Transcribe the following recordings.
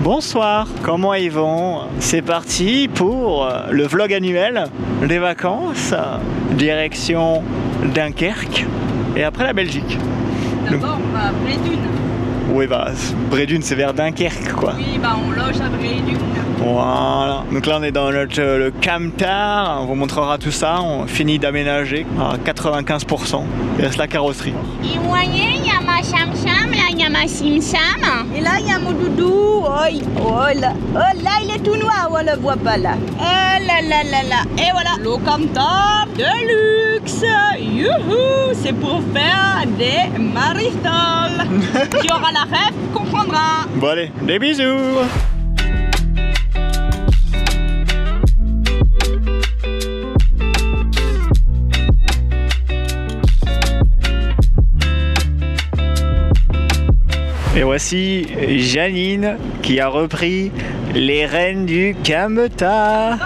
Bonsoir, comment ils vont? C'est parti pour le vlog annuel des vacances, direction Dunkerque et après la Belgique. D'abord on va à Bredune. Oui bah Bredune c'est vers Dunkerque quoi. Oui bah on loge à Bredune. Voilà, donc là on est dans le Camtar, on vous montrera tout ça, on finit d'aménager à 95%, il reste la carrosserie. Et vous voyez, il y a ma cham-cham, là il y a ma sim-sam. Et là il y a mon doudou, oh là, il est tout noir, on le voit pas là. Oh là là là là, et voilà, le Camtar de luxe, youhou, c'est pour faire des maristoles. Qui aura la rêve comprendra. Bon allez, des bisous. Et voici Janine qui a repris les rênes du Camtar.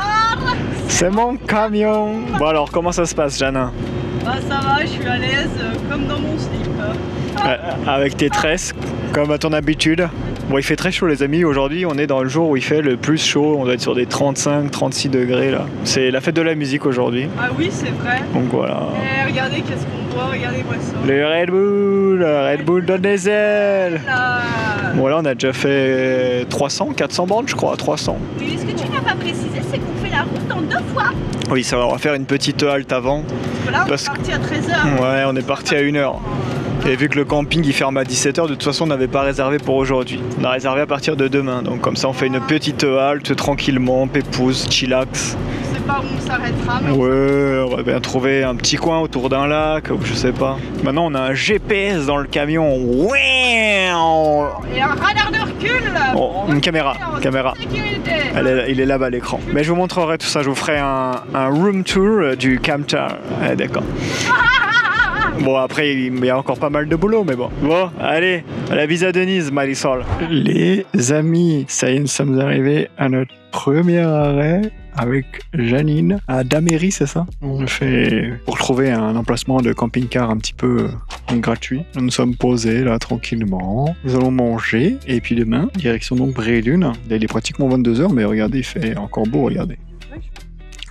C'est mon camion. Bon alors, comment ça se passe, Janin? Bah ça va, je suis à l'aise comme dans mon slip. Avec tes tresses, comme à ton habitude. Bon, il fait très chaud les amis, aujourd'hui on est dans le jour où il fait le plus chaud, on doit être sur des 35-36 degrés là. C'est la fête de la musique aujourd'hui. Ah oui, c'est vrai. Donc voilà. Et regardez qu'est-ce qu'on voit, regardez-moi ça. Le Red Bull donne des ailes. Là. Bon là on a déjà fait 400 bornes je crois, 300. Oui, ce que tu n'as pas précisé, c'est qu'on fait la route en 2 fois. Oui, ça va, on va faire une petite halte avant. Parce que là on est parti à 13h. Ouais, on est parti à 1h. Et vu que le camping il ferme à 17h, de toute façon on n'avait pas réservé pour aujourd'hui. On a réservé à partir de demain. Donc comme ça on fait une petite halte tranquillement, pépouze, chillax. Je sais pas où on s'arrêtera. Mais ouais, on va bien trouver un petit coin autour d'un lac, ou je sais pas. Maintenant on a un GPS dans le camion. Ouais. Et un radar de recul. Oh, une caméra. Il est là-bas à l'écran. Mais je vous montrerai tout ça, je vous ferai un room tour du Camtar. Ah, d'accord. Bon après il y a encore pas mal de boulot mais bon. Bon allez, la bise à Denise Marisol. Les amis, ça y est nous sommes arrivés à notre premier arrêt avec Janine à Daméry, c'est ça? On le fait pour trouver un emplacement de camping-car un petit peu gratuit. Nous sommes posés là tranquillement. Nous allons manger et puis demain, direction donc Bredune. Là, il est pratiquement 22h mais regardez, il fait encore beau, regardez.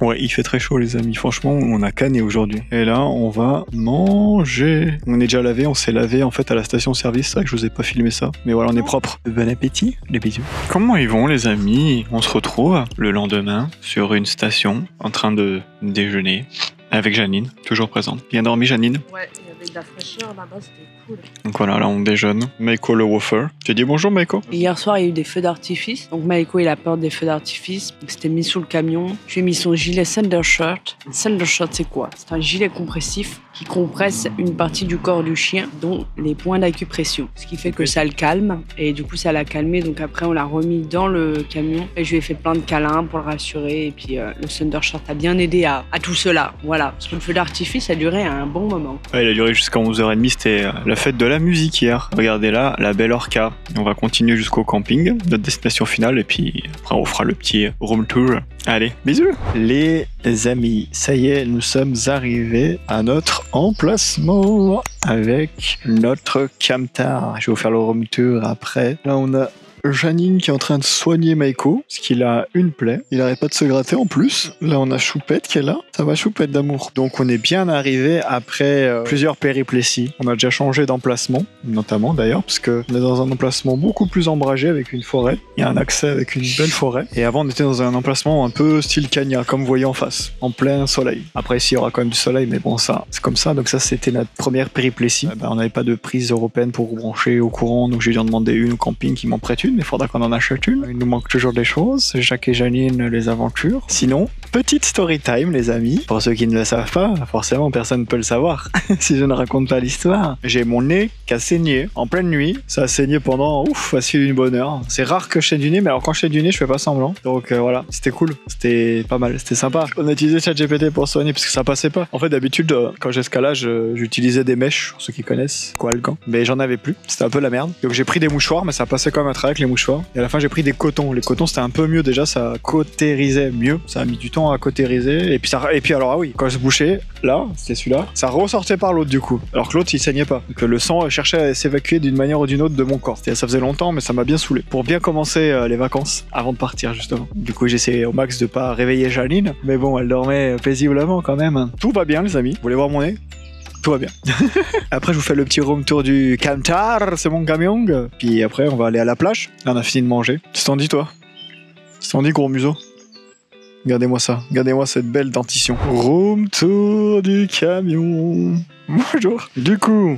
Ouais, il fait très chaud les amis, franchement on a canné aujourd'hui. Et là on va manger. On est déjà lavé, on s'est lavé en fait à la station-service, c'est vrai que je vous ai pas filmé ça. Mais voilà, on est propre. Bon appétit, des bisous. Comment ils vont les amis? On se retrouve le lendemain sur une station en train de déjeuner avec Janine, toujours présente. Bien dormi Janine? Ouais, il y avait de la fraîcheur là-bas, c'était cool. Donc voilà, là on déjeune. Maïko le wafer. Tu as dit bonjour Maïko? Hier soir il y a eu des feux d'artifice. Donc Maïko il a peur des feux d'artifice. C'était mis sous le camion. Je lui ai mis son gilet Thundershirt. Thundershirt c'est quoi? C'est un gilet compressif qui compresse une partie du corps du chien, dont les points d'acupression. Ce qui fait que ça le calme. Et du coup ça l'a calmé. Donc après on l'a remis dans le camion. Et je lui ai fait plein de câlins pour le rassurer. Et puis le Thundershirt a bien aidé à tout cela. Voilà. Parce que le feu d'artifice a duré un bon moment. Ouais, il a duré jusqu'à 11h30. C'était la fête de la musique hier. Regardez là, la belle Orca. On va continuer jusqu'au camping, notre destination finale, et puis après on fera le petit room tour. Allez, bisous les amis, ça y est, nous sommes arrivés à notre emplacement avec notre Camtar. Je vais vous faire le room tour après. Là on a Janine qui est en train de soigner Maïko, parce qu'il a une plaie. Il arrête pas de se gratter en plus. Là, on a Choupette qui est là. Ça va, Choupette d'amour. Donc, on est bien arrivé après plusieurs péripléties. On a déjà changé d'emplacement, notamment d'ailleurs, parce qu'on est dans un emplacement beaucoup plus ombragé avec une forêt. Il y a un accès avec une belle forêt. Et avant, on était dans un emplacement un peu style Cagna, comme vous voyez en face, en plein soleil. Après, ici, il y aura quand même du soleil, mais bon, ça, c'est comme ça. Donc ça, c'était notre première périplétie. On n'avait pas de prise européenne pour brancher au courant, donc j'ai dû en demander une au camping qui m'en prête une. Mais il faudra qu'on en achète une. Il nous manque toujours des choses. Jacques et Janine, les aventures. Sinon, petite story time, les amis. Pour ceux qui ne le savent pas, forcément, personne ne peut le savoir si je ne raconte pas l'histoire. J'ai mon nez qui a saigné en pleine nuit. Ça a saigné pendant, facile une bonne heure. C'est rare que je saigne du nez, mais alors quand je saigne du nez, je fais pas semblant. Donc voilà, c'était cool. C'était pas mal, c'était sympa. On a utilisé ChatGPT pour soigner parce que ça passait pas. En fait, d'habitude, quand j'escalage, j'utilisais des mèches, pour ceux qui connaissent, quoi, le gant. Mais j'en avais plus. C'était un peu la merde. Donc j'ai pris des mouchoirs, mais ça passait quand même à travers avec les mouchoirs. Et à la fin, j'ai pris des cotons. Les cotons, c'était un peu mieux déjà, ça cautérisait mieux. Ça a mis du temps à cautériser. Et puis Et puis alors, ah oui, quand je bouchais, là, c'était celui-là, ça ressortait par l'autre du coup. Alors que l'autre, il saignait pas. Donc le sang cherchait à s'évacuer d'une manière ou d'une autre de mon corps. Ça faisait longtemps, mais ça m'a bien saoulé. Pour bien commencer les vacances, avant de partir justement. Du coup, j'essayais au max de pas réveiller Janine. Mais bon, elle dormait paisiblement quand même. Tout va bien les amis. Vous voulez voir mon nez ? Tout va bien. Après, je vous fais le petit room tour du Camtar, c'est mon camion. Puis après, on va aller à la plage. Là, on a fini de manger. Qu'est-ce que t'en dis, toi? Qu'est-ce que t'en dis, gros museau? Regardez-moi ça. Regardez-moi cette belle dentition. Room tour du camion. Bonjour. Du coup,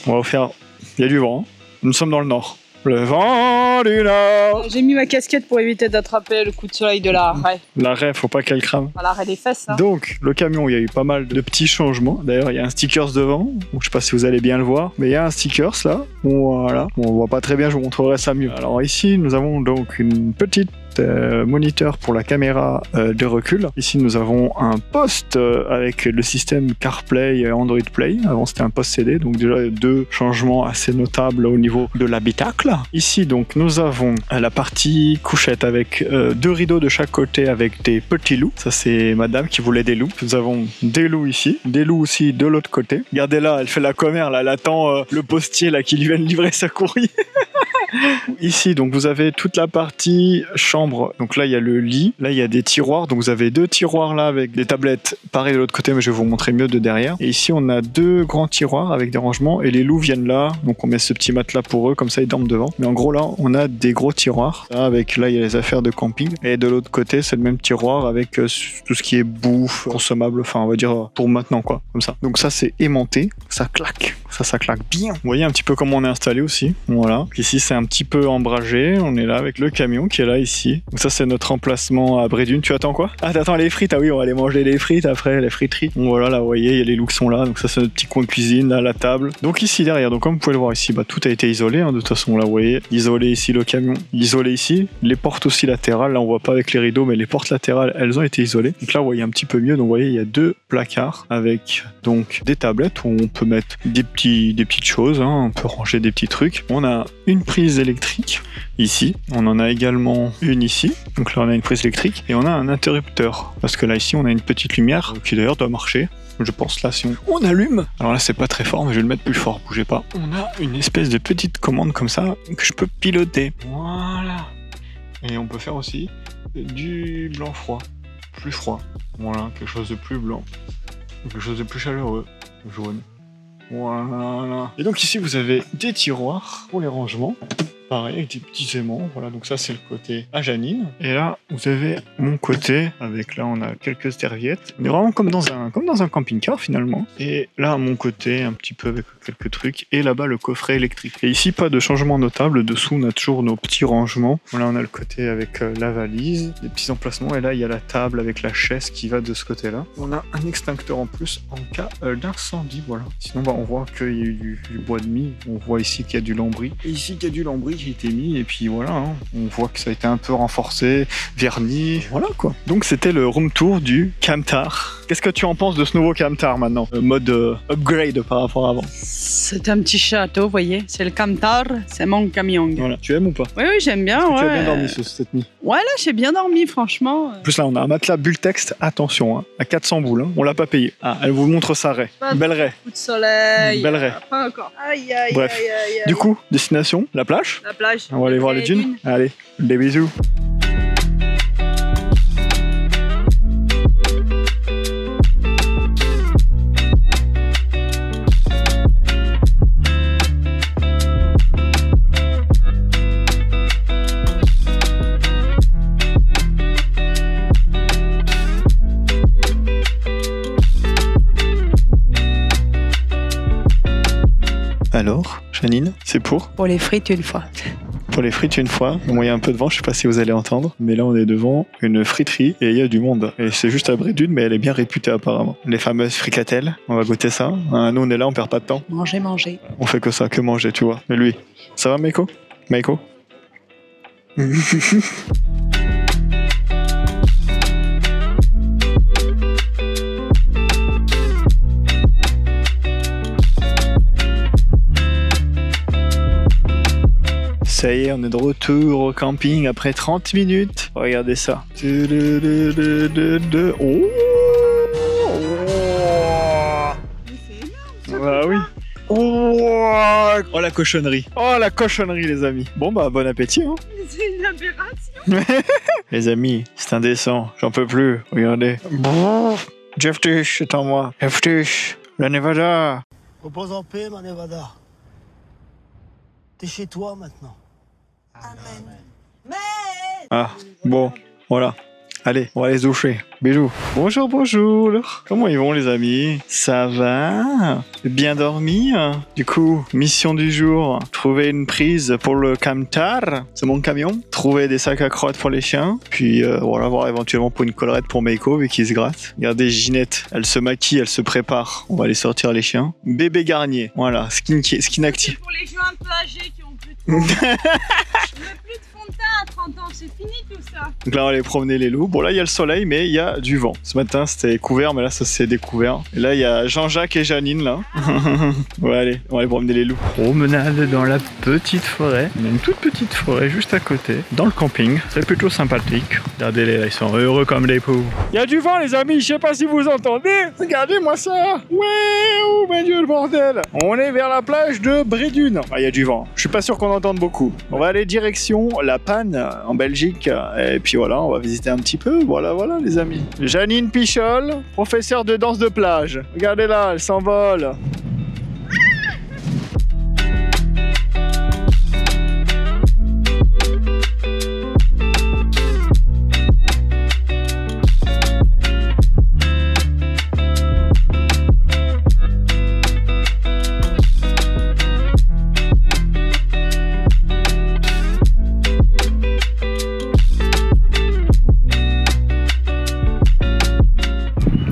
on va faire... Il y a du vent. Nous sommes dans le nord. Le vent du nord. J'ai mis ma casquette pour éviter d'attraper le coup de soleil de l'arrêt. L'arrêt, faut pas qu'elle crame. À l'arrêt des fesses, hein. Donc, le camion, il y a eu pas mal de petits changements. D'ailleurs, il y a un stickers devant. Donc, je sais pas si vous allez bien le voir. Mais il y a un stickers là. Voilà. Bon, on voit pas très bien, je vous montrerai ça mieux. Alors ici, nous avons donc une petite moniteur pour la caméra de recul. Ici, nous avons un poste avec le système CarPlay Android Play. Avant, c'était un poste CD, donc déjà deux changements assez notables au niveau de l'habitacle. Ici, donc, nous avons la partie couchette avec deux rideaux de chaque côté avec des petits loups. Ça, c'est madame qui voulait des loups. Nous avons des loups ici, des loups aussi de l'autre côté. Regardez là, elle fait la commère, là, elle attend le postier là qui lui vient de livrer sa courrier. Ici, donc, vous avez toute la partie chambre. Donc là, il y a le lit. Là, il y a des tiroirs. Donc, vous avez deux tiroirs là avec des tablettes. Pareil de l'autre côté, mais je vais vous montrer mieux de derrière. Et ici, on a deux grands tiroirs avec des rangements. Et les loups viennent là. Donc, on met ce petit matelas pour eux. Comme ça, ils dorment devant. Mais en gros, là, on a des gros tiroirs. Là, là, il y a les affaires de camping. Et de l'autre côté, c'est le même tiroir avec tout ce qui est bouffe, consommable. Enfin, on va dire pour maintenant, quoi. Comme ça. Donc, ça, c'est aimanté. Ça claque. Ça claque bien. Vous voyez un petit peu comment on est installé aussi. Voilà. Ici, c'est un petit peu ombragé. On est là avec le camion qui est là ici. Donc ça, c'est notre emplacement à Brédune. Tu attends quoi? Ah, t'attends les frites. Ah oui, on va aller manger les frites après, les friteries. Bon, voilà, là, vous voyez, il y a les loups qui sont là. Donc ça, c'est notre petit coin de cuisine, là, la table. Donc ici, derrière, donc comme vous pouvez le voir ici, bah, tout a été isolé. Hein, de toute façon, là, vous voyez, isolé ici le camion, isolé ici. Les portes aussi latérales. Là, on voit pas avec les rideaux, mais les portes latérales, elles ont été isolées. Donc là, vous voyez un petit peu mieux. Donc vous voyez, il y a deux placards avec donc des tablettes où on peut mettre des petites choses. Hein, on peut ranger des petits trucs. On a une prise électrique ici. On en a également une ici. Donc là, on a une prise électrique et on a un interrupteur. Parce que là, ici, on a une petite lumière qui d'ailleurs doit marcher. Je pense là, si on allume. Alors là, c'est pas très fort, mais je vais le mettre plus fort. Bougez pas. On a une espèce de petite commande comme ça que je peux piloter. Voilà. Et on peut faire aussi du blanc froid. Plus froid. Voilà, quelque chose de plus blanc. Quelque chose de plus chaleureux. Jaune. Voilà. Et donc ici, vous avez des tiroirs pour les rangements. Pareil, avec des petits aimants. Voilà, donc ça, c'est le côté à Janine. Et là, vous avez mon côté, avec là, on a quelques serviettes. On est vraiment comme dans un camping-car, finalement. Et là, à mon côté, un petit peu avec quelques trucs. Et là-bas, le coffret électrique. Et ici, pas de changement notable. Dessous, on a toujours nos petits rangements. Voilà, on a le côté avec la valise, des petits emplacements. Et là, il y a la table avec la chaise qui va de ce côté-là. On a un extincteur en plus en cas d'incendie, voilà. Sinon, bah, on voit qu'il y a eu du bois de mie. On voit ici qu'il y a du lambris. Et ici, qu'il y a du lambris qui a été mis. Et puis voilà, hein. On voit que ça a été un peu renforcé, verni. Voilà, quoi. Donc, c'était le room tour du Camtar. Qu'est-ce que tu en penses de ce nouveau Camtar maintenant? Mode upgrade par rapport à avant. C'est un petit château, vous voyez. C'est le Camtar, c'est mon camion. Voilà. Tu aimes ou pas? Oui, j'aime bien. Tu as bien dormi cette nuit? Ouais, là, j'ai bien dormi, franchement. En plus, là, on a un matelas Bultex, attention, hein, à 400 boules. Hein. On l'a pas payé. Ah, elle vous montre sa raie. Belle raie. Coup de soleil. Belle raie. Pas encore. Aïe, aïe, bref. Aïe, aïe, aïe. Du coup, destination, la plage. La plage. On va aller voir les dunes. Allez, des bisous. Alors, Janine, c'est pour les frites une fois. Pour les frites une fois. Bon, il y a un peu de vent, je sais pas si vous allez entendre, mais là on est devant une friterie et il y a du monde. Et c'est juste à Brédune, mais elle est bien réputée apparemment. Les fameuses fricatelles, on va goûter ça. Hein, nous on est là, on perd pas de temps. Manger. On fait que ça, que manger, tu vois. Mais lui, ça va Maïko? Maïko? Ça y est, on est de retour au camping après 30 minutes. Regardez ça. Oh, Oh la cochonnerie. Oh la cochonnerie les amis. Bon bah bon appétit hein. C'est une aberration. Les amis, c'est indécent. J'en peux plus. Regardez. Jeff Tish, c'est en moi. Jeff Tish, la Nevada. Repose en paix, ma Nevada. T'es chez toi maintenant. Ah, bon, voilà. Allez, on va les doucher. Bisous. Bonjour, bonjour. Comment ils vont les amis? Ça va? Bien dormi? Du coup, mission du jour, trouver une prise pour le camtar, c'est mon camion. Trouver des sacs à crottes pour les chiens. Puis voilà, voir éventuellement pour une collerette pour Meiko vu qu'il se gratte. Regardez Ginette, elle se maquille, elle se prépare. On va aller sortir les chiens. Bébé Garnier, voilà, skin actif. Pour les gens un peu âgés qui ont plus de fond. Je mets plus de fond de teint à 30 ans, c'est fini tout ça. Donc là, on va aller promener les loups. Bon, là, il y a le soleil, mais il y a du vent. Ce matin, c'était couvert, mais là, ça s'est découvert. Et là, il y a Jean-Jacques et Janine, là. Ouais, allez, on va aller promener les loups. Promenade dans la petite forêt. Il y a une toute petite forêt juste à côté, dans le camping. C'est plutôt sympathique. Regardez-les, là, ils sont heureux comme des poux. Il y a du vent, les amis, je sais pas si vous entendez. Regardez-moi ça. Ouais, oh mon Dieu, le bordel. On est vers la plage de Brédune. Ah, il y a du vent. Je suis pas sûr qu'on entende beaucoup. On va aller direction La Panne, en Belgique. Et puis voilà, on va visiter un petit peu. Voilà, les amis. Janine Pichol, professeure de danse de plage. Regardez là, elle s'envole.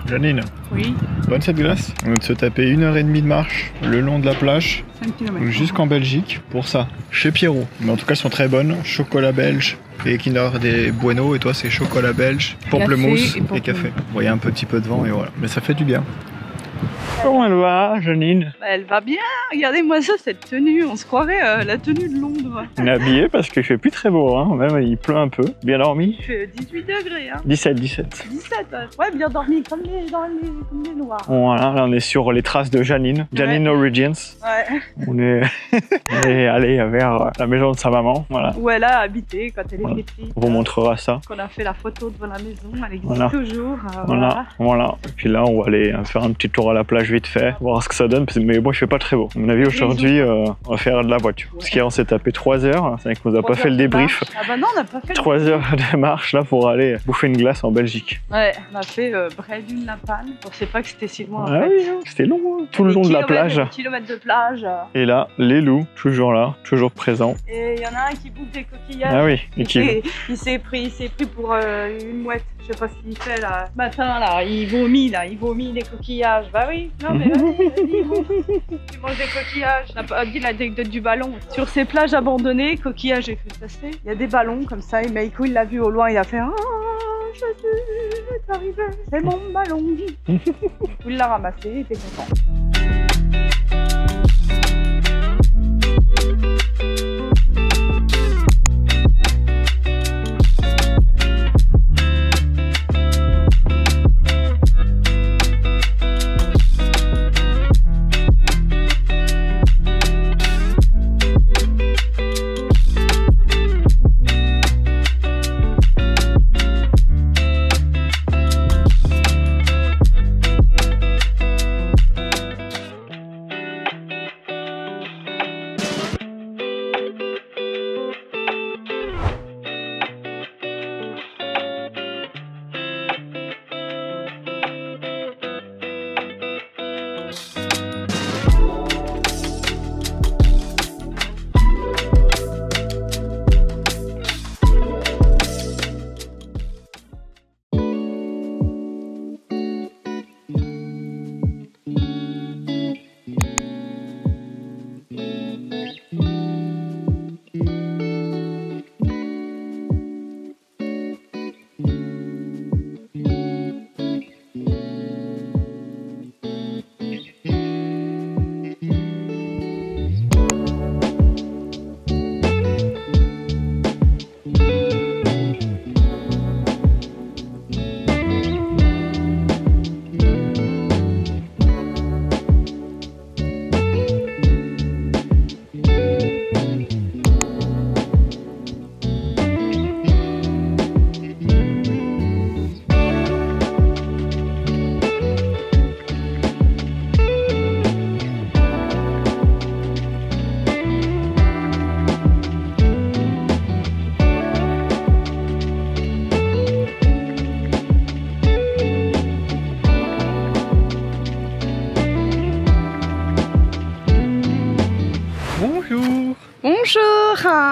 Janine, Oui, bonne cette glace. On vient de se taper 1h30 de marche le long de la plage 5 km. jusqu'en Belgique pour ça, chez Pierrot. Mais en tout cas, elles sont très bonnes. Chocolat belge et Kinder des Bueno. Et toi, c'est chocolat belge, pamplemousse et café. Bon, il y a un petit peu de vent et voilà. Mais ça fait du bien. Comment elle va, Janine? Bah, elle va bien, regardez-moi ça, cette tenue, on se croirait la tenue de Londres. On est habillé parce qu'il fait plus très beau, hein. Même il pleut un peu. Bien dormi? Il fait 18 degrés, hein. 17. 17, ouais, bien dormi, comme les noirs. Voilà, là on est sur les traces de Janine. Janine Origins. Ouais. On est allé vers la maison de sa maman, voilà. Où elle a habité quand elle Voilà. était petite. On vous montrera ça. Qu'on a fait la photo devant la maison, elle existe Voilà. toujours. Voilà. Et puis là, on va aller faire un petit tour à la plage vite fait, voir ce que ça donne. Mais bon, il fait pas très beau. À mon avis, aujourd'hui, on va faire de la voiture. Parce qu'hier, on s'est tapé 3 heures. C'est vrai qu'on nous a pas fait le débrief. Ah bah non, on n'a pas fait 3 heures de marche là pour aller bouffer une glace en Belgique. Ouais, on a fait Brédune-la-Panne. On sait pas que c'était si loin en Ah fait. oui, c'était long, hein. Tout le long de la plage. Kilomètres de plage. Et là, les loups, toujours là, toujours présents. Et il y en a un qui bouffe des coquillages. Ah oui, et qui... Il s'est pris pour une mouette. Je sais pas ce qu'il fait là. Ce matin là, il vomit des coquillages. Bah oui, non mais vas-y, il mange des coquillages. On a pas dit l'anecdote du ballon. Sur ces plages abandonnées, coquillages et crustacés, il y a des ballons comme ça. Et Meiko, il l'a vu au loin, il a fait je suis arrivé, c'est mon ballon. Il l'a ramassé, il était content.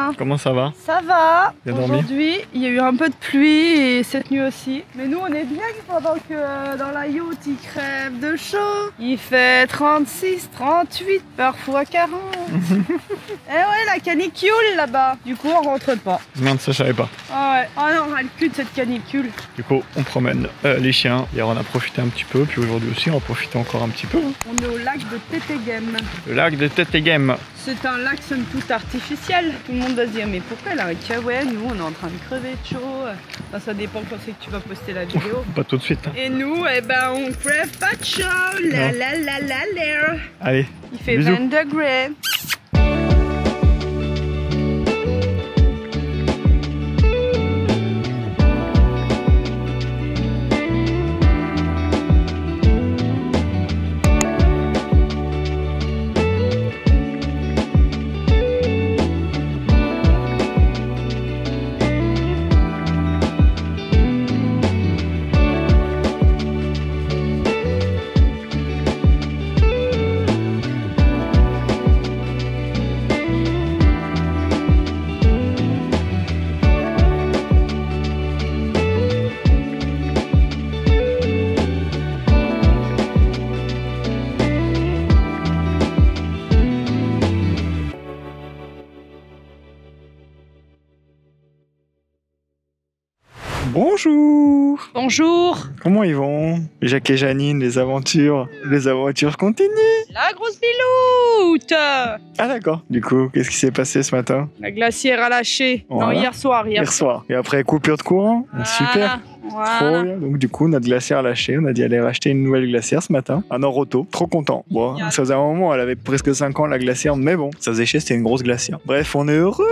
Romain. Comment ça va? Ça va. Bien dormi? Aujourd'hui, il y a eu un peu de pluie et cette nuit aussi. Mais nous, on est bien pendant que dans la yacht, il crève de chaud. Il fait 36, 38, parfois 40. Eh ouais, la canicule là-bas. Du coup, on rentre pas. Merde, ça je savais pas. Ah ouais. Oh non, on râle plus de cette canicule. Du coup, on promène les chiens. Hier, on a profité un petit peu, puis aujourd'hui aussi, on va profiter encore un petit peu. On est au lac de Tétéghem. Le lac de Tétéghem. C'est un lac somme toute artificiel. Tout le monde va se dire, mais pourquoi là? Ouais, nous, on est en train de crever de chaud. Enfin, ça dépend quand c'est que tu vas poster la vidéo. Pas tout de suite. Hein. Et nous, eh ben, on crève pas de chaud. La la la la la. Allez. Il fait bisous. 20 degrés. Bonjour. Bonjour. Comment ils vont? Jacques et Janine, les aventures continuent. La grosse biloute. Ah d'accord. Du coup, qu'est-ce qui s'est passé ce matin? La glacière a lâché. Voilà. Non, hier soir. Hier soir. Et après, coupure de courant. Super. Trop bien. Donc du coup, notre glacière a lâché. On a dit aller racheter une nouvelle glacière ce matin. Un Oroto. Trop content. Bon, ça faisait un moment, elle avait presque 5 ans la glacière, mais bon, ça faisait chier, c'était une grosse glacière. Bref, on est heureux.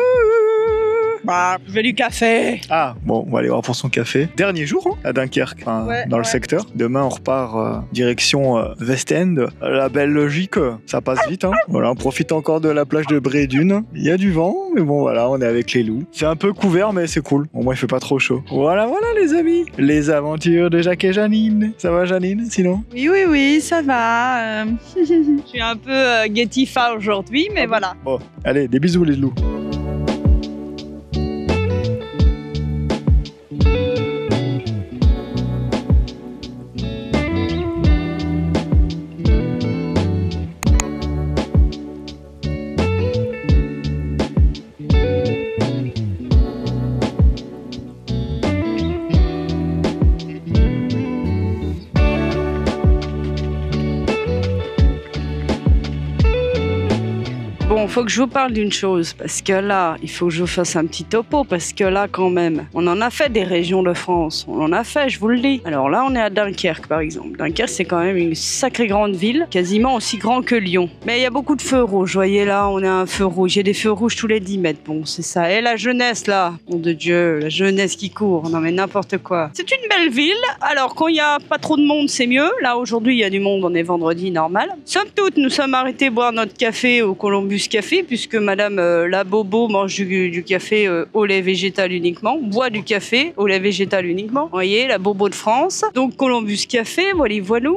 Bah, je veux du café. Ah, bon, on va aller voir pour son café. Dernier jour hein, à Dunkerque, dans le secteur. Demain, on repart direction West-End. La Belgique, ça passe vite. Hein. Voilà, on profite encore de la plage de Brédune. Il y a du vent, mais bon, voilà, on est avec les loups. C'est un peu couvert, mais c'est cool. Au moins, il fait pas trop chaud. Voilà, les amis. Les aventures de Jacques et Janine. Ça va, Janine, sinon? Oui, ça va. Je suis un peu guettifa aujourd'hui, mais voilà. Bon, allez, des bisous, les loups. Bon, faut que je vous parle d'une chose, parce que là, il faut que je vous fasse un petit topo, parce que là, quand même, on en a fait des régions de France, on en a fait, je vous le dis. Alors là, on est à Dunkerque, par exemple. Dunkerque, c'est quand même une sacrée grande ville, quasiment aussi grand que Lyon. Mais il y a beaucoup de feux rouges, vous voyez là, on a un feu rouge, il y a des feux rouges tous les 10 mètres, bon, c'est ça. Et la jeunesse, là, nom de Dieu, la jeunesse qui court, non mais n'importe quoi. C'est une belle ville, alors quand il y a pas trop de monde, c'est mieux. Là, aujourd'hui, il y a du monde, on est vendredi, normal. Somme toute, nous sommes arrêtés boire notre café au Columbus Café, puisque madame la Bobo mange du café au lait végétal uniquement, boit du café au lait végétal uniquement. Vous voyez, la Bobo de France. Donc Columbus Café, voilà.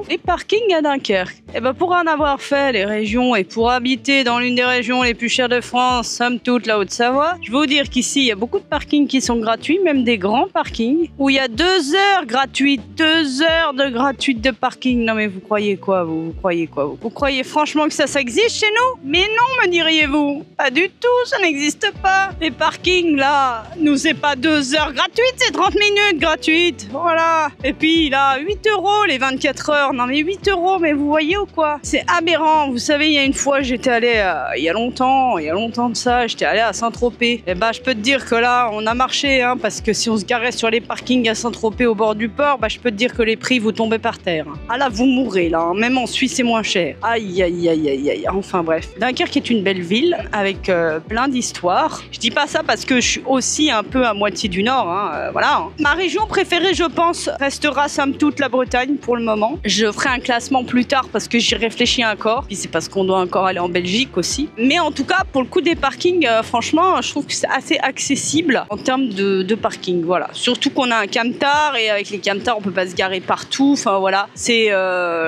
Et parking à Dunkerque. Et ben pour en avoir fait les régions et pour habiter dans l'une des régions les plus chères de France, somme toute la Haute-Savoie, je vais vous dire qu'ici il y a beaucoup de parkings qui sont gratuits, même des grands parkings, où il y a 2 heures gratuites, 2 heures de gratuite de parking. Non mais vous croyez quoi, vous croyez quoi, vous croyez franchement que ça existe chez nous? Mais non, me diriez-vous. Pas du tout, ça n'existe pas. Les parkings là, nous c'est pas 2 heures gratuites, c'est 30 minutes gratuites. Voilà. Et puis là, 8 € les 24 heures. Non mais 8 €, mais vous voyez ou quoi? C'est aberrant. Vous savez, il y a une fois, j'étais allée, il y a longtemps de ça, j'étais allée à Saint-Tropez. Et bah je peux te dire que là, on a marché, hein, parce que si on se garait sur les parkings à Saint-Tropez au bord du port, bah je peux te dire que les prix vous tombaient par terre. Ah là, vous mourrez là, hein. Même en Suisse c'est moins cher. Aïe aïe aïe aïe aïe. Enfin bref. Dunkerque est une belle ville avec plein d'histoires. Je dis pas ça parce que je suis aussi un peu à moitié du Nord, hein, voilà. Ma région préférée, je pense, restera somme toute la Bretagne pour le moment. Je ferai un classement plus tard parce que j'y réfléchis encore. Puis c'est parce qu'on doit encore aller en Belgique aussi. Mais en tout cas, pour le coup des parkings, franchement, je trouve que c'est assez accessible en termes de parking, voilà. Surtout qu'on a un camtar et avec les camtars, on peut pas se garer partout. Enfin voilà, c'est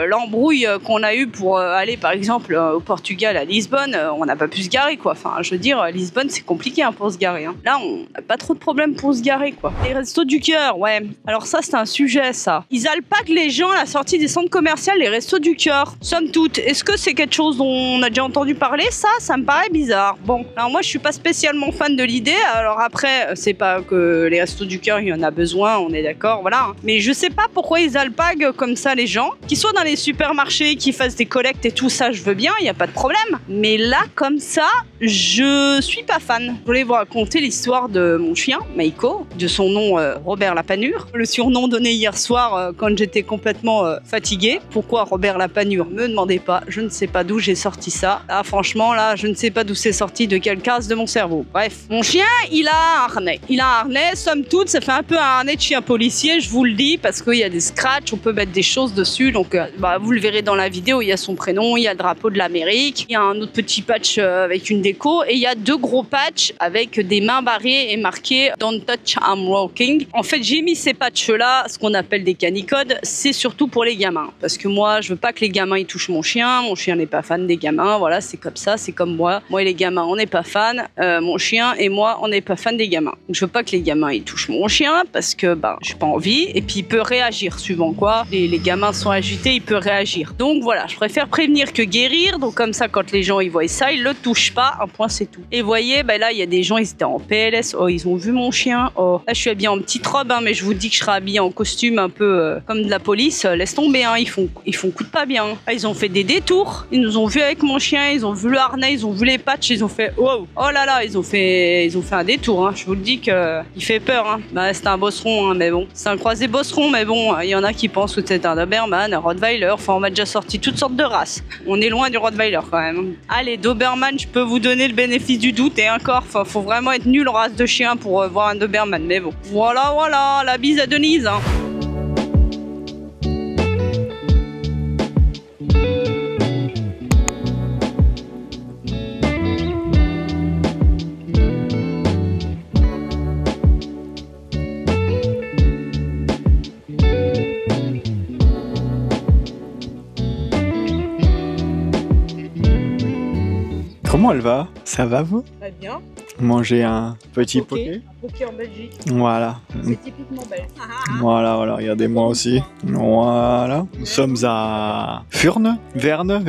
l'embrouille qu'on a eu pour aller par exemple au Portugal à Lisbonne. On n'a pas pu se garer, quoi. Enfin, je veux dire, Lisbonne, c'est compliqué hein, pour se garer. Hein. Là, on n'a pas trop de problèmes pour se garer, quoi. Les restos du cœur, ouais. Alors ça, c'est un sujet, ça. Ils alpaguent les gens à la sortie des centres commerciaux, les restos du cœur. Somme toute, est-ce que c'est quelque chose dont on a déjà entendu parler? Ça me paraît bizarre. Bon, alors moi, je suis pas spécialement fan de l'idée. Alors après, c'est pas que les restos du cœur, il y en a besoin, on est d'accord, voilà. Mais je sais pas pourquoi ils alpaguent comme ça les gens. Qu'ils soient dans les supermarchés, qu'ils fassent des collectes et tout ça, je veux bien, il y a pas de problème. Mais là, comme ça, je suis pas fan. Je voulais vous raconter l'histoire de mon chien, Maïko, de son nom Robert Lapanure. Le surnom donné hier soir quand j'étais complètement fatiguée. Pourquoi Robert Lapanure? Me demandez pas, je ne sais pas d'où j'ai sorti ça. Ah franchement là, je ne sais pas d'où c'est sorti, de quelle case de mon cerveau. Bref, mon chien, il a un harnais. Il a un harnais, somme toute, ça fait un peu un harnais de chien policier, je vous le dis, parce qu'il y a des scratchs, on peut mettre des choses dessus, donc vous le verrez dans la vidéo, il y a son prénom, il y a le drapeau de l'Amérique, il y a un autre petit patch avec une déco, et il y a 2 gros patchs avec des mains barrées et marqué Don't touch, I'm walking. En fait, j'ai mis ces patchs-là, ce qu'on appelle des canicodes, c'est surtout pour les gamins, parce que moi, je veux pas que les gamins ils touchent mon chien n'est pas fan des gamins, voilà, c'est comme ça, c'est comme moi. Moi et les gamins, on n'est pas fan, mon chien et moi, on n'est pas fan des gamins. Donc, je veux pas que les gamins ils touchent mon chien, parce que j'ai pas envie, et puis il peut réagir, suivant quoi. Les gamins sont agités, il peut réagir. Donc voilà, je préfère prévenir que guérir, donc comme ça, quand les gens ils voient ça, ils le touchent pas, un point c'est tout. Et vous voyez, là, il y a des gens, ils étaient en PLS, oh, ils ont vu mon chien, oh. Là, je suis habillée en petite robe, mais je vous dis que je serai habillée en costume un peu comme de la police, laisse tomber, ils font coup de pas bien. Là, ils ont fait des détours, ils nous ont vu avec mon chien, ils ont vu le harnais, ils ont vu les patchs, ils ont fait wow, oh là là, ils ont fait un détour, je vous le dis que il fait peur, c'est un bosseron, mais bon, c'est un croisé bosseron, mais bon, il y en a qui pensent que c'est un Doberman, un Rottweiler, enfin on m'a déjà sorti toutes sortes de races. On est loin du Rottweiler quand même. Allez, Doberman, je peux vous donner le bénéfice du doute, et encore, faut vraiment être nul en race de chien pour voir un Doberman, mais bon. Voilà, la bise à Denise. Comment elle va? Ça va vous? Très bien. Manger un petit poké. Un poké en Belgique. Voilà. C'est typiquement belge. Voilà, regardez-moi aussi. Voilà. Nous sommes à Furnes, Verne.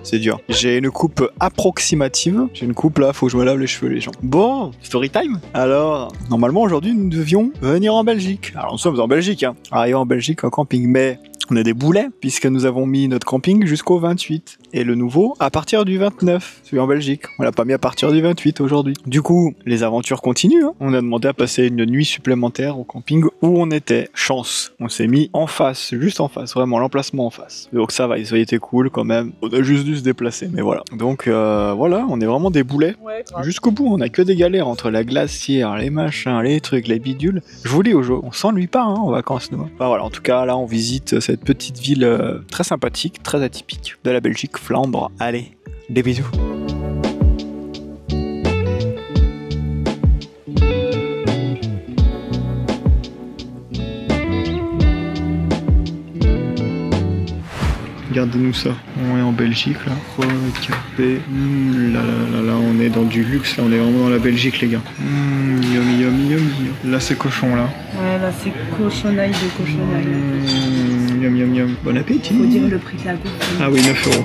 C'est dur. J'ai une coupe approximative. J'ai une coupe là, faut que je me lave les cheveux, les gens. Bon, story time. Alors, normalement aujourd'hui, nous devions venir en Belgique. Alors, nous sommes en Belgique, arriver en Belgique en camping, mais on a des boulets, puisque nous avons mis notre camping jusqu'au 28. Et le nouveau, à partir du 29, celui en Belgique. On l'a pas mis à partir du 28 aujourd'hui. Du coup, les aventures continuent. On a demandé à passer une nuit supplémentaire au camping où on était. Chance. On s'est mis en face, juste en face, vraiment, l'emplacement en face. Donc ça va, ils ont été cool quand même. On a juste dû se déplacer, mais voilà. Donc voilà, on est vraiment des boulets. Ouais, jusqu'au bout, on a que des galères entre la glacière, les machins, les trucs, les bidules. Je vous dis, on s'ennuie pas en vacances, nous. Enfin voilà, en tout cas, là, on visite cette petite ville très sympathique, très atypique de la Belgique, Flandre. Allez, des bisous. Regardez-nous ça, on est en Belgique là, regardez, là, on est dans du luxe, là on est vraiment dans la Belgique les gars. Yum. Là c'est cochon là. Ouais, là c'est cochonaille de cochonaille. Yum. Bon appétit. Faut dire le prix de la bouffe. Ah oui, 9 €.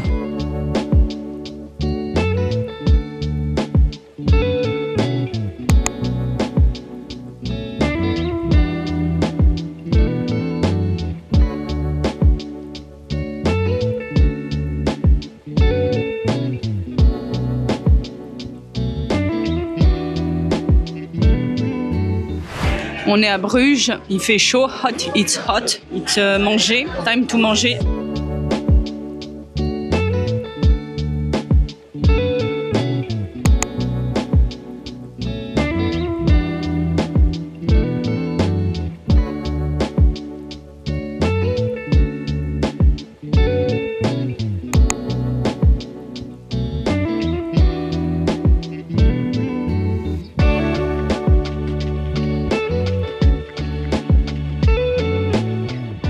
On est à Bruges, il fait chaud, hot, it's manger, time to manger.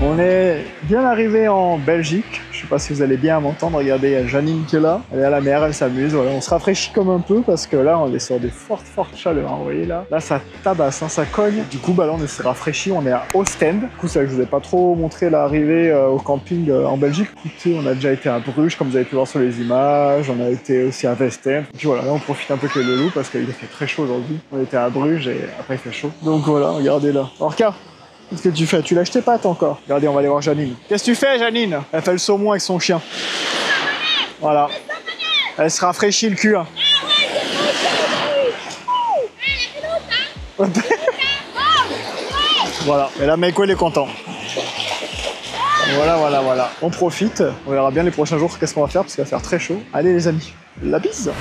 On est bien arrivé en Belgique. Je sais sais pas si vous allez bien m'entendre. Regardez, il y a Janine qui est là. Elle est à la mer, elle s'amuse. Voilà, on se rafraîchit comme un peu parce que là, on est sur des fortes chaleurs. Hein, vous voyez là. Là, ça tabasse, hein, ça cogne. Du coup, bah là, on s'est rafraîchi. On est à Ostende. Du coup, c'est vrai que je vous ai pas trop montré l'arrivée au camping en Belgique. Écoutez, on a déjà été à Bruges, comme vous avez pu voir sur les images. On a été aussi à Vestend. Puis voilà, là, on profite un peu que les loups parce qu'il a fait très chaud aujourd'hui. On était à Bruges et après, il fait chaud. Donc voilà, regardez là. Orca, qu'est-ce que tu fais? Tu lâches tes pattes encore? Regardez, on va aller voir Janine. Qu'est-ce que tu fais, Janine? Elle fait le saumon avec son chien. Voilà. Elle se rafraîchit le cul. Hein. Voilà. Et là, Meiko, il est content. Voilà. On profite. On verra bien les prochains jours qu'est-ce qu'on va faire parce qu'il va faire très chaud. Allez, les amis. La bise.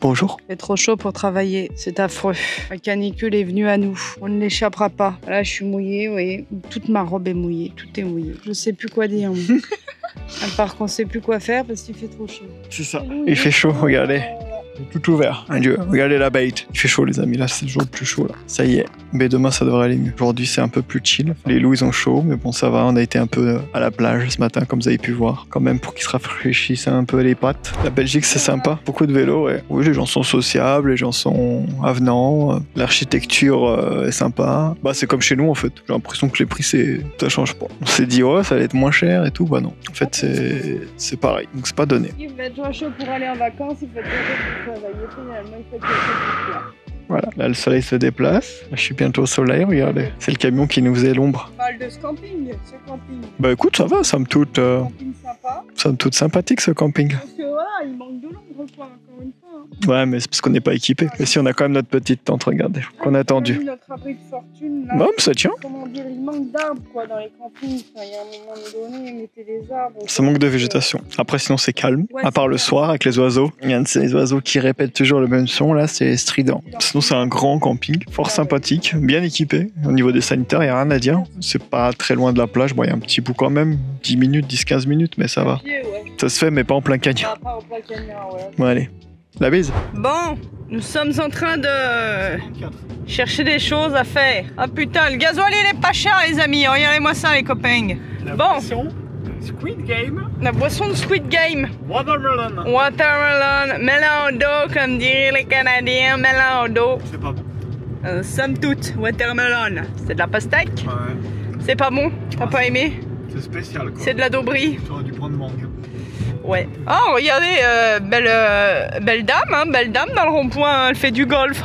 Bonjour. C'est trop chaud pour travailler, c'est affreux. La canicule est venue à nous, on ne l'échappera pas. Là, je suis mouillée, vous voyez, toute ma robe est mouillée, tout est mouillé. Je sais plus quoi dire. À part qu'on sait plus quoi faire parce qu'il fait trop chaud. C'est ça. Il fait chaud, regardez. Tout ouvert. Adieu. Regardez la bait. Il fait chaud, les amis. Là, c'est le jour le plus chaud. Là. Ça y est. Mais demain, ça devrait aller mieux. Aujourd'hui, c'est un peu plus chill. Les loups, ils ont chaud. Mais bon, ça va. On a été un peu à la plage ce matin, comme vous avez pu voir. Quand même, pour qu'ils se rafraîchissent un peu les pattes. La Belgique, c'est sympa. Beaucoup de vélos. Ouais. Oui, les gens sont sociables. Les gens sont avenants. L'architecture est sympa. Bah, c'est comme chez nous, en fait. J'ai l'impression que les prix, ça change pas. On s'est dit, ouais, ça allait être moins cher et tout. Bah non. En fait, c'est pareil. Donc, c'est pas donné. Il va être trop chaud pour aller en vacances, il faut être pour travailler. Finalement, il faut être pour faire. Voilà, là le soleil se déplace. Je suis bientôt au soleil, regardez. C'est le camion qui nous faisait l'ombre. Parle de ce camping, Bah écoute, ça va, ça me toute camping sympa. ça me toute sympathique ce camping. Parce que voilà, il manque de l'ombre, quoi, encore une fois. Hein. Ouais, mais c'est parce qu'on n'est pas équipé. Mais si, on a quand même notre petite tente, regardez, qu'on a attendu. Notre abri de fortune, là. Non, mais ça tient. Comment dire, il manque d'arbres, quoi, dans les campings. Enfin, il y a un moment donné, mettez des arbres. Ça manque de végétation. Après, sinon, c'est calme. Ouais, à part le clair. soir avec les oiseaux. Il y a un de ces oiseaux qui répètent toujours le même son, là, c'est strident. Sinon, c'est un grand camping, fort sympathique, bien équipé. Au niveau des sanitaires, il n'y a rien à dire. C'est pas très loin de la plage. Bon, il y a un petit bout quand même. 10 minutes, 10-15 minutes, mais ça va. Ouais. Ça se fait, mais pas en plein canyon. Pas en plein cagnard, ouais. Bon, allez. La bise. Bon, nous sommes en train de chercher des choses à faire. Ah putain, le gasoil il est pas cher les amis, regardez-moi ça les copains. Bon, Squid Game. la boisson de Squid Game. Watermelon. Watermelon, melon d'eau comme diraient les Canadiens, melon d'eau. C'est pas bon. Somme toute, watermelon, c'est de la pastèque. Ouais. C'est pas bon, t'as pas aimé? C'est spécial quoi. C'est de la daubrie. J'aurais dû prendre mangue. Ouais. Oh, regardez, belle dame dans le rond-point, elle fait du golf.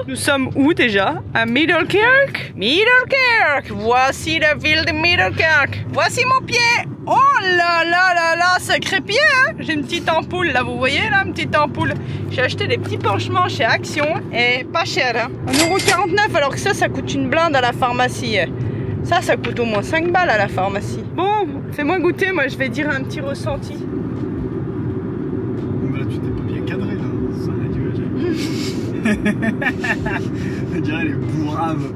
Nous sommes où déjà? À Middelkerk. Middelkerk. Voici la ville de Middelkerk. Voici mon pied. Oh là là là là, sacré pied, hein. J'ai une petite ampoule, là, vous voyez, là, une petite ampoule. J'ai acheté des petits panchements chez Action, et pas cher, hein. 1,49 €, alors que ça coûte une blinde à la pharmacie. Ça coûte au moins 5 balles à la pharmacie. Bon, fais-moi goûter, moi je vais dire un petit ressenti. Là, tu t'es pas bien cadré là. Ça a dû. On dirait les bourraves.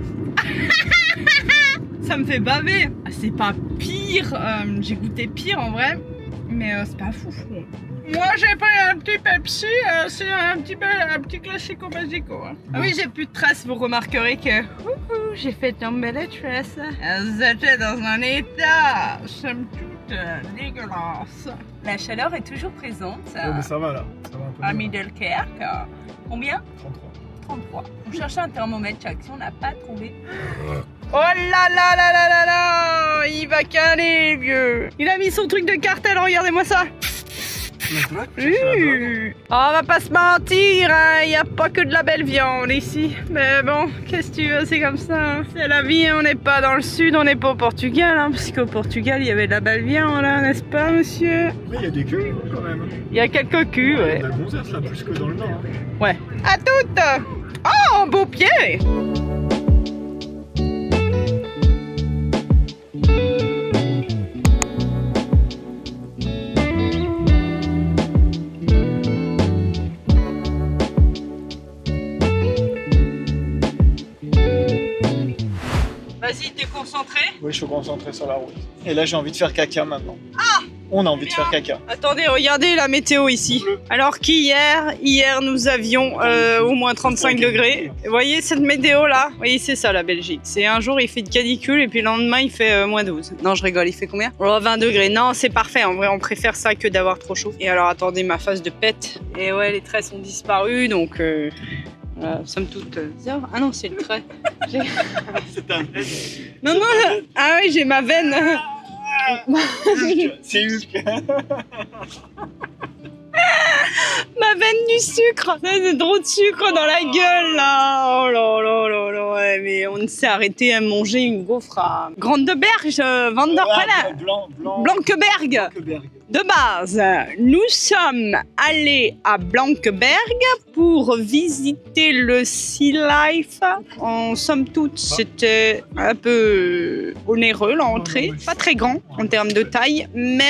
Ça me fait baver. Ah, c'est pas pire. J'ai goûté pire en vrai. Mais c'est pas fou. Moi j'ai pris un petit Pepsi. C'est un petit classico basico. Hein. Ah oui, j'ai plus de traces. Vous remarquerez que j'ai fait tomber les traces. Elles étaient dans un état somme toute dégueulasse. La chaleur est toujours présente. mais ça va là. Ça va un peu À mieux. Middelkerk. Combien? 33. 33. On cherchait un thermomètre chez Action, on n'a pas trouvé. Oh là là là là là là, il va caler, vieux. Il a mis son truc de cartel, regardez-moi ça. On va pas se mentir, hein, il n'y a pas que de la belle viande ici. Mais bon, qu'est-ce que tu veux, c'est comme ça. Hein. C'est la vie, on n'est pas dans le sud, on n'est pas au Portugal. Hein, parce qu'au Portugal, il y avait de la belle viande, là, n'est-ce pas, monsieur? Mais il y a des queues quand même. Il y a quelques culs, ouais. La gonzesse là, plus que dans le nord. Ouais. À toutes. Oh, un beau pied. Vas-y, t'es concentré? Oui, je suis concentré sur la route. Et là, j'ai envie de faire caca maintenant. on a envie de faire caca. Attendez, regardez la météo ici. Alors qu'hier nous avions au moins 35 degrés. Vous voyez cette météo là? Oui, c'est ça la Belgique. C'est un jour il fait de canicule et puis le lendemain il fait moins 12. Non, je rigole, il fait combien? Oh, 20 degrés. Non, c'est parfait. En vrai, on préfère ça que d'avoir trop chaud. Et alors, attendez, ma face de pète. Et ouais, les traits sont disparus donc. Voilà, somme toute. Ah non, c'est le trait. C'est un Non, ah oui, j'ai ma veine. C'est Hulk. Ma veine du sucre. C'est trop de sucre dans la gueule là. Oh là là là là. Ouais, mais on s'est arrêté à manger une gaufre à Grandeberg, Vanderpellen. Blanqueberg. De base, nous sommes allés à Blanqueberg pour visiter le Sea Life. En somme toute, c'était un peu onéreux l'entrée, pas très grand en termes de taille, mais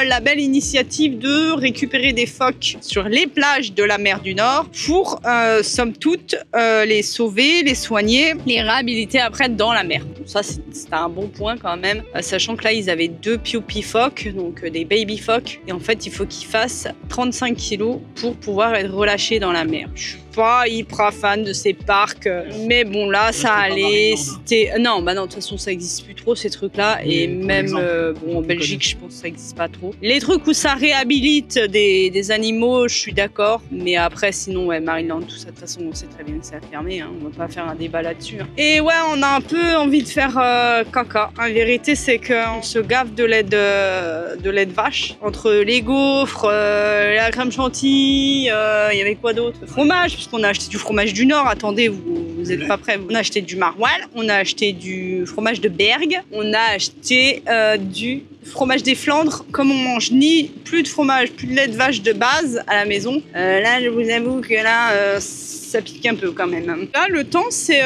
la belle initiative de récupérer des phoques sur les plages de la mer du Nord pour, somme toute, les sauver, les soigner, les réhabiliter après dans la mer. Ça, c'était un bon point quand même, sachant que là, ils avaient 2 piopi phoques, donc des baby phoques, et en fait, il faut qu'ils fassent 35 kilos pour pouvoir être relâchés dans la mer. Je suis pas hyper fan de ces parcs, mais bon, là, ça allait. C'était non, bah non, de toute façon, ça existe plus trop ces trucs-là, et même bon, en Belgique, je pense que ça existe pas trop. Les trucs où ça réhabilite des animaux, je suis d'accord, mais après, sinon, ouais, Marineland, tout ça, de toute façon, on sait très bien que c'est fermé, hein, on va pas faire un débat là-dessus. Hein. Et ouais, on a un peu envie de faire caca. En vérité, c'est qu'on se gave de lait de vache. Entre les gaufres, la crème chantilly, il y avait quoi d'autre? Le fromage, puisqu'on a acheté du fromage du Nord. Attendez, vous êtes pas prêts. On a acheté du maroilles, on a acheté du fromage de Berg, on a acheté du fromage des Flandres. Comme on mange plus de fromage, plus de lait de vache de base à la maison, là, je vous avoue que là, ça pique un peu quand même. Là, le temps, c'est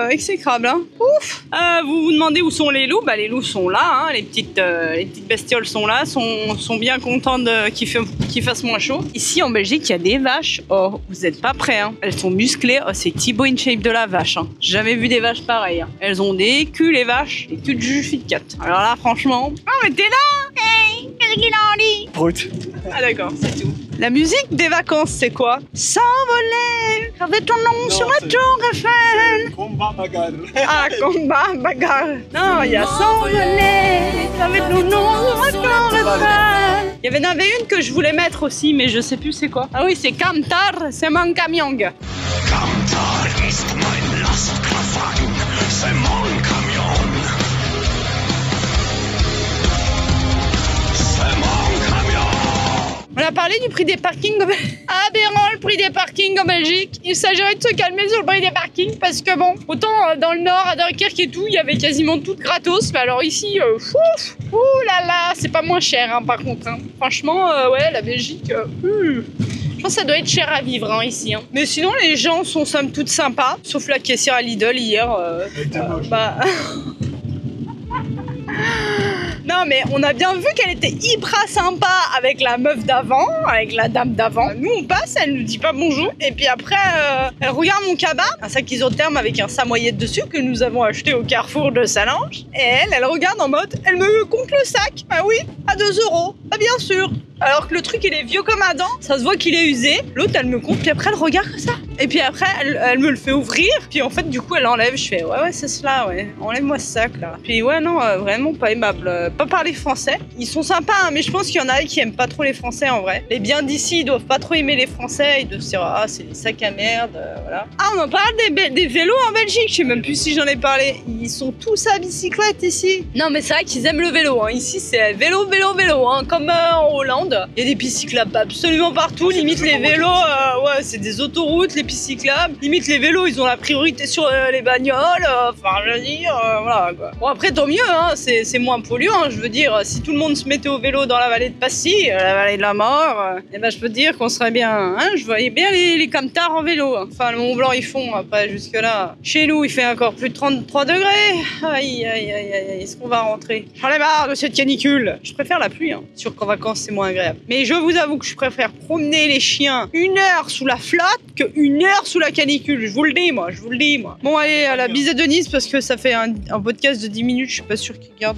exécrable. Hein. Ouf. Vous vous demandez où sont les loups? Bah, les loups sont là. Hein. Les petites bestioles sont là, sont bien contentes qu'il fasse moins chaud. Ici, en Belgique, il y a des vaches. Oh, vous n'êtes pas prêts. Hein. Elles sont musclées. Oh, c'est Thibaut in shape de la vache. Hein. Jamais vu des vaches pareilles. Hein. Elles ont des culs, les vaches. Des culs de Juju 4. Alors là, franchement... Oh, mais t'es là! Hey, qu'est-ce qu'il en dit? Brut. Ah d'accord, c'est tout. La musique des vacances, c'est quoi? S'envoler avec ton nom sur la tour Eiffel. Combat bagarre. Ah, combat, bagarre. Non, il y a s'envoler avec ton nom sur la tour Eiffel. Il y en avait une que je voulais mettre aussi, mais je sais plus c'est quoi. Ah oui, c'est Kamtar, c'est mon camion. Kamtar ist mein Lastkraftwagen, c'est mon camion. On a parlé du prix des parkings. Aberrant le prix des parkings en Belgique. Il s'agirait de se calmer sur le prix des parkings parce que bon, autant dans le nord, à Dunkerque et tout, il y avait quasiment tout gratos. Mais alors ici, ouh là là, c'est pas moins cher hein, par contre. Hein. Franchement, ouais, la Belgique, je pense que ça doit être cher à vivre hein, ici. Hein. Mais sinon, les gens sont somme toute sympas. Sauf la caissière à Lidl hier. Bah... Non mais on a bien vu qu'elle était hyper sympa avec la meuf d'avant, avec la dame d'avant. Nous on passe, elle nous dit pas bonjour. Et puis après, elle regarde mon cabas, un sac isotherme avec un samoyed dessus que nous avons acheté au carrefour de Salange. Et elle regarde en mode, elle me compte le sac. Ah oui, à 2 €. Ah bien sûr. Alors que le truc il est vieux comme Adam, ça se voit qu'il est usé. L'autre elle me compte, puis après elle regarde comme ça. Et puis après elle me le fait ouvrir. Puis en fait du coup elle enlève, je fais ouais c'est cela ouais, enlève-moi ce sac là. Puis ouais non, vraiment pas aimable. Pas parler français. Ils sont sympas hein, mais je pense qu'il y en a qui aiment pas trop les Français en vrai. Les biens d'ici ils doivent pas trop aimer les Français, ils doivent se dire ah c'est des sacs à merde, voilà. Ah on en parle des vélos en Belgique, je sais même plus si j'en ai parlé. Ils sont tous à bicyclette ici. Non mais c'est vrai qu'ils aiment le vélo hein. Ici c'est vélo hein, comme en Hollande. Il y a des pistes cyclables absolument partout. Limite les vélos, ouais, c'est des autoroutes, les pistes cyclables. Limite les vélos, ils ont la priorité sur les bagnoles. Enfin, je veux dire, voilà quoi. Bon après tant mieux, hein, c'est moins polluant. Je veux dire, si tout le monde se mettait au vélo dans la vallée de Passy, la vallée de la mort, eh ben je peux te dire qu'on serait bien. Hein, je voyais bien les Kamtar en vélo. Hein. Enfin le Mont Blanc ils font. Après jusque là, chez nous il fait encore plus de 33 degrés. Aïe aïe aïe aïe. Est-ce qu'on va rentrer? J'en ai marre de cette canicule. Je préfère la pluie. Hein. Sûr qu'en vacances c'est moins agréable. Mais je vous avoue que je préfère promener les chiens 1 heure sous la flotte que 1 heure sous la canicule. Je vous le dis, moi. Bon, allez, à la bise à Denise, parce que ça fait un podcast de 10 minutes. Je suis pas sûre qu'il garde.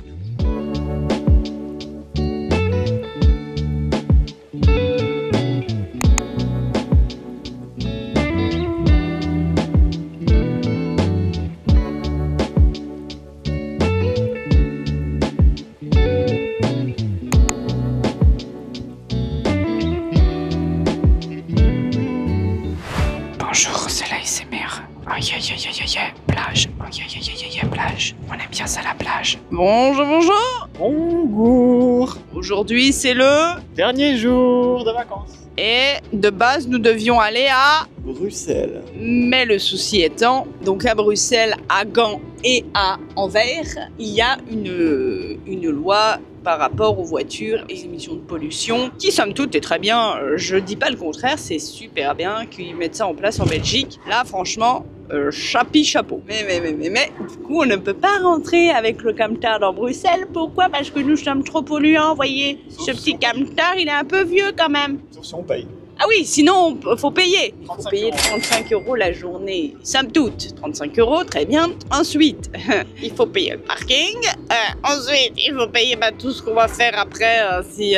Plage. On aime bien ça la plage. Bonjour, bonjour. Bonjour. Aujourd'hui c'est le... Dernier jour de vacances. Et de base nous devions aller à... Bruxelles. Mais le souci étant, donc à Bruxelles, à Gand et à Anvers, il y a une loi par rapport aux voitures et les émissions de pollution, qui somme toute est très bien, je dis pas le contraire, c'est super bien qu'ils mettent ça en place en Belgique. Là franchement, chapeau. Mais, du coup on ne peut pas rentrer avec le camtar dans Bruxelles, pourquoi? Parce que nous sommes trop polluants, voyez. Ce petit camtar il est un peu vieux quand même. Sauf si on paye. Ah oui, sinon, faut payer. Il faut 35 payer €. 35 € la journée. Somme toute, 35 €, très bien. Ensuite, il faut payer le parking. Ensuite, il faut payer tout ce qu'on va faire après si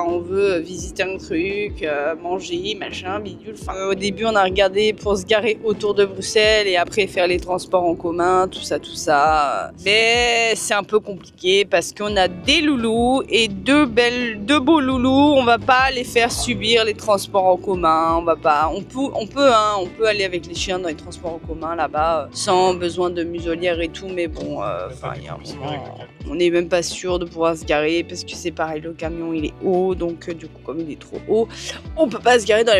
on veut visiter un truc, manger, machin, bidule. Enfin, au début, on a regardé pour se garer autour de Bruxelles et après faire les transports en commun, tout ça. Mais c'est un peu compliqué parce qu'on a des loulous et deux beaux loulous. On va pas les faire subir les transports en commun, on peut aller avec les chiens dans les transports en commun là-bas sans besoin de muselière et tout, mais bon, il y a un moment, on n'est même pas sûr de pouvoir se garer parce que c'est pareil, le camion il est haut, donc du coup comme il est trop haut, on peut pas se garer dans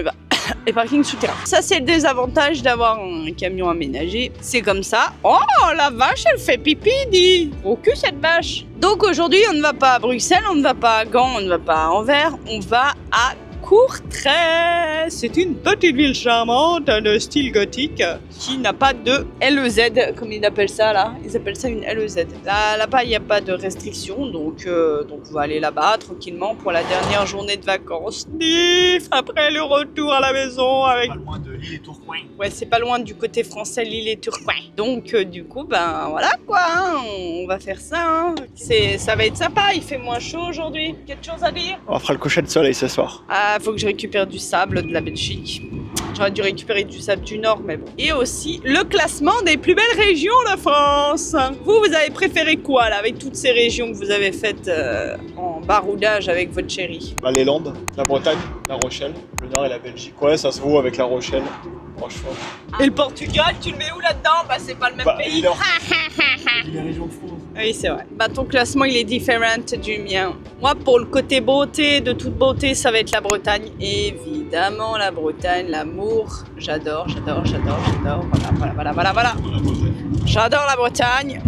les parkings souterrains. Ça c'est le désavantage d'avoir un camion aménagé, c'est comme ça. Oh la vache, elle fait pipi, dis. Au cul cette vache. Donc aujourd'hui on ne va pas à Bruxelles, on ne va pas à Gand, on ne va pas à Anvers, on va à Courtrai. C'est une petite ville charmante de style gothique qui n'a pas de LEZ, comme ils appellent ça là. Ils appellent ça une LEZ. Là-bas, il n'y a pas de restriction, donc on va aller là-bas tranquillement pour la dernière journée de vacances. Nif, après le retour à la maison avec... Pas loin de l'île et Tourcoing. Ouais, c'est pas loin du côté français, l'île et Tourcoing. Donc du coup, voilà quoi, hein, on va faire ça. Hein. Ça va être sympa, il fait moins chaud aujourd'hui. Quelque chose à dire? On fera le coucher de soleil ce soir. Faut que je récupère du sable de la Belgique. J'aurais dû récupérer du sable du Nord, mais bon. Et aussi, le classement des plus belles régions de France. Vous avez préféré quoi, là, avec toutes ces régions que vous avez faites en baroudage avec votre chérie? Les Landes, la Bretagne, la Rochelle, le Nord et la Belgique. Ouais, ça se vaut avec la Rochelle, franchement. Et le Portugal, tu le mets où là-dedans? C'est pas le même pays. Les régions de France. Oui, c'est vrai. Ton classement, il est différent du mien. Moi, pour le côté beauté, de toute beauté, ça va être la Bretagne. Évidemment, la Bretagne, l'amour. J'adore. Voilà. J'adore la Bretagne.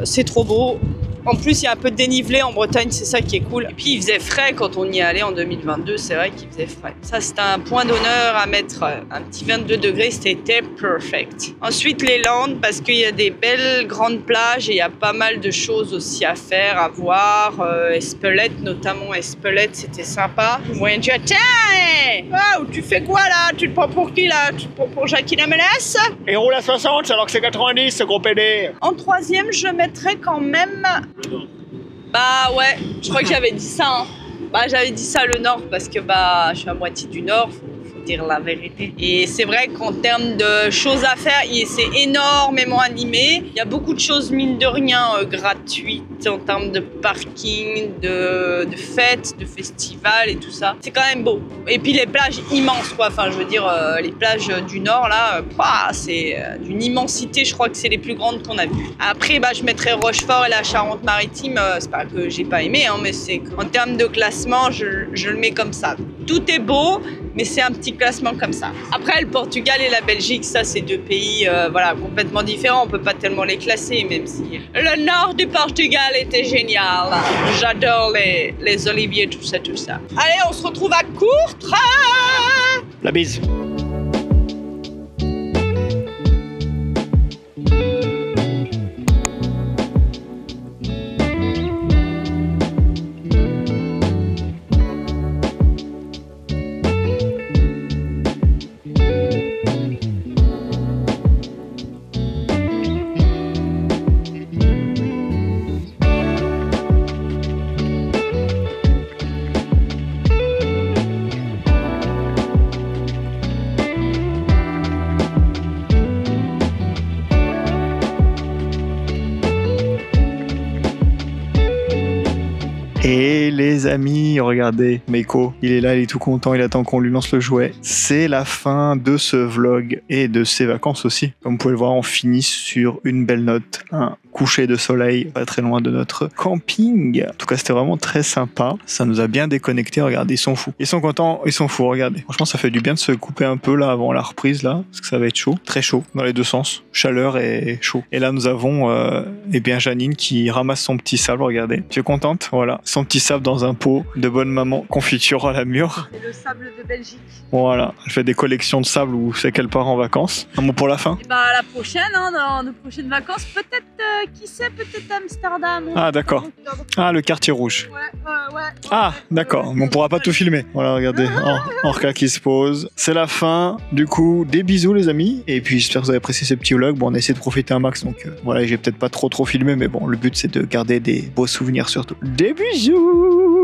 C'est trop beau. En plus, il y a un peu de dénivelé en Bretagne, c'est ça qui est cool. Et puis, il faisait frais quand on y allait en 2022, c'est vrai qu'il faisait frais. Ça, c'était un point d'honneur à mettre. Un petit 22 degrés, c'était perfect. Ensuite, les Landes, parce qu'il y a des belles grandes plages et il y a pas mal de choses aussi à faire, à voir. Espelette, notamment Espelette, c'était sympa. Moyen de dire, tiens, oh, tu fais quoi là? Tu te prends pour qui là? Tu te prends pour Jackie la menace? Et roule à 60 alors que c'est 90, ce gros PD. En troisième, je mettrais quand même... ouais, je crois que j'avais dit ça. Hein. J'avais dit ça le Nord parce que je suis à moitié du Nord, faut dire la vérité. Et c'est vrai qu'en termes de choses à faire, c'est énormément animé. Il y a beaucoup de choses mine de rien gratuites en termes de parking, de fêtes, de festivals et tout ça. C'est quand même beau. Et puis les plages immenses quoi. Enfin je veux dire les plages du Nord là, c'est d'une immensité. Je crois que c'est les plus grandes qu'on a vues. Après je mettrais Rochefort et la Charente-Maritime. C'est pas que j'ai pas aimé, hein, mais c'est qu'en termes de classement, je le mets comme ça. Tout est beau, mais c'est un petit classement comme ça. Après, le Portugal et la Belgique, ça, c'est deux pays complètement différents. On peut pas tellement les classer, même si le nord du Portugal était génial. J'adore les oliviers, tout ça. Allez, on se retrouve à Courtrai. La bise. Et les amis, regardez, Meiko, il est là, il est tout content, il attend qu'on lui lance le jouet. C'est la fin de ce vlog et de ses vacances aussi. Comme vous pouvez le voir, on finit sur une belle note, un coucher de soleil pas très loin de notre camping. En tout cas, c'était vraiment très sympa. Ça nous a bien déconnectés. Regardez, ils sont fous. Ils sont contents, ils sont fous, regardez. Franchement, ça fait du bien de se couper un peu là avant la reprise là, parce que ça va être chaud, très chaud dans les deux sens, chaleur et chaud. Et là, nous avons eh bien Janine qui ramasse son petit sable, regardez. Tu es contente? Voilà, son petit sable dans un pot de bonne maman, confiture à la mûre. C'est le sable de Belgique. Voilà, elle fait des collections de sable où c'est qu'elle part en vacances. Un mot pour la fin? Et bah la prochaine, hein, dans nos prochaines vacances, peut-être, qui sait, peut-être Amsterdam. Ah d'accord. Ah, le quartier rouge. Ouais. Ah, d'accord. Mais on pourra pas tout filmer. Voilà, regardez. Orca qui se pose. C'est la fin. Du coup, des bisous, les amis. Et puis, j'espère que vous avez apprécié ce petit vlog. Bon, on a essayé de profiter un max. Donc, voilà, j'ai peut-être pas trop filmé. Mais bon, le but, c'est de garder des beaux souvenirs surtout. Des bisous!